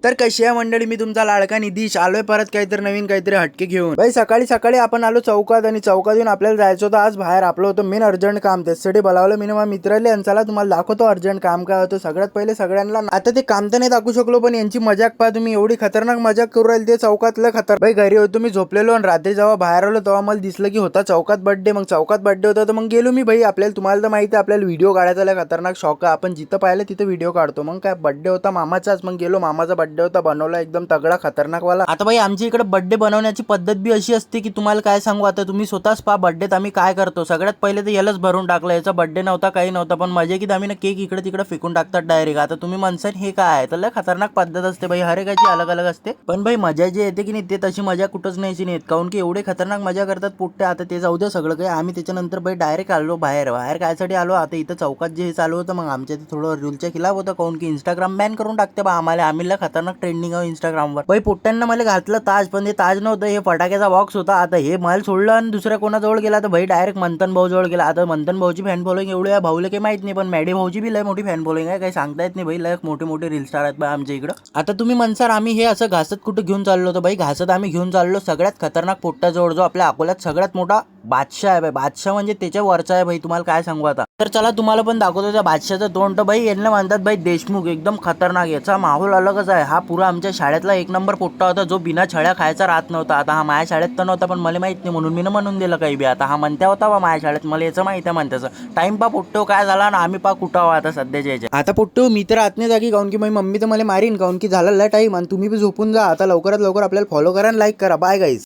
तर कशी आहे मंडळी, मी तुमचा लाडका निधीश आलोय परत काहीतरी नवीन काहीतरी हटके घेऊन. भाई सकाळी सकाळी आपण आलो चौकात आणि चौकात येऊन आपल्याला जायचं होतं आज बाहेर. आपलं होतं मेन अर्जंट काम, त्यासाठी बोलावलं मी माझ्या मित्राले आणि चला तुम्हाला दाखवतो अर्जंट काम काय होतं. सगळ्यात पहिले सगळ्यांना आता ते काम तर नाही दाखवू शकलो, पण यांची मजाक पहा तुम्ही, एवढी खतरनाक मजाक करू राहील ते चौकातलं खतर. भाई घरी होतो मी झोपलेलो आणि रात्री जेव्हा बाहेर आलो तेव्हा मला दिसलं की होता चौकात बर्थडे. मग चौकात बर्थडे होता तर मग गेलो मी. भाई आपल्याला तुम्हाला तर माहिती आहे आपल्याला व्हिडिओ काढायचा लय खतरनाक शौक आहे. आपण जिथं पाहिलं तिथं व्हिडिओ काढतो. मग काय बर्थडे होता मामाचाच, मग गेलो मामाचा बर्थडे होता, बनवला एकदम तगडा खतरनाक वाला. आता भाई आमच्या इकडे बर्थडे बनवण्याची पद्धत बी अशी असते की तुम्हाला काय सांगू, आता तुम्ही स्वतःच पहा बर्थडेत आम्ही काय करतो. सगळ्यात पहिले तर यालाच भरून टाकलं, याचा बर्थडे नव्हता काही नव्हता, पण मजा की आम्ही ना केक इकडे तिकडे फेकून टाकतात डायरेक्ट. आता तुम्ही म्हणसाल हे काय आहे, तर लय खतरनाक पद्धत असते भाई, हर एकाची अलग अलग असते. पण भाई मजा जी येते की नाही ते तशी मजा कुठंच नाही येत, काऊन की एवढे खतरनाक मजा करतात पुट्टे. आता ते जाऊ द्या सगळं काही, आम्ही त्याच्यानंतर भाई डायरेक्ट आलो बाहेर. बाहेर कायसाठी आलो, आता इथं चौकात जे चालू होतं मग आमच्या ते थोडं रूलच्या खिलाफ होतं, काऊन की इंस्टाग्राम बॅन करून टाकते बा आम्हाला. आम्ही खतरनाक ट्रेंडिंग आहे इंस्टाग्रामवर. भाई पुट्ट्यांना मला घातलं ताज, पण ते ताज नव्हतं, हे फटाक्याचा बॉक्स होता. आता हे माल सोडलं आणि दुसऱ्या कोणाजवळ गेला तर भाई डायरेक्ट मंथन भाऊ जवळ गेला. आता मंथन भाऊची फॅन फॉलोइंग एवढी आहे भाऊला काही माहित नाही, पण मॅडी भाऊची बी लय मोठी फॅन फॉलोइंग आहे, काही सांगता येत नाही भाई, लय मोठे मोठे रील स्टार आहेत बा आमच्या इकडं. आता तुम्ही म्हणसार आम्ही हे असं घासत कुठं घेऊन चाललो होतो, भाई घासत आम्ही घेऊन चाललो सगळ्यात खतरनाक पोट्ट्याजवळ, जो आपल्या अकोल्यात सगळ्यात मोठा बादशाह आहे भाई. बादशाह म्हणजे त्याच्या वरचा आहे भाई, तुम्हाला काय सांगू आता. तर चला तुम्हाला पण दाखवतो त्या बादशाहचं तोंड. तर भाई यांना म्हणतात भाई देशमुख, एकदम खतरनाक, याचा माहोल अलगच आहे. हा पुरा आमच्या शाळेतला एक नंबर पोट्टा होता, जो बिना छळ्या खायचा राहत नव्हता. आता हा माझ्या शाळेत तर नव्हता, पण मला माहित नाही म्हणून मी म्हणून दिलं काही बी. आता हा म्हणत्या होता बा माझ्या शाळेत, मला याचं माहिती आहे म्हणत्याचं. टाइम पा पोट्टो काय झाला ना, आम्ही पा कुठं आता सध्याच्या याच्या. आता पोट्टो मी तर आत नाही जागी, काऊन की माझी मम्मी तर मला मारीन, काऊन की झालेला टाईम आणि तुम्ही बी झोपून जा. आता लवकरात लवकर आपल्याला फॉलो करा आणि लाईक करा. Bye guys.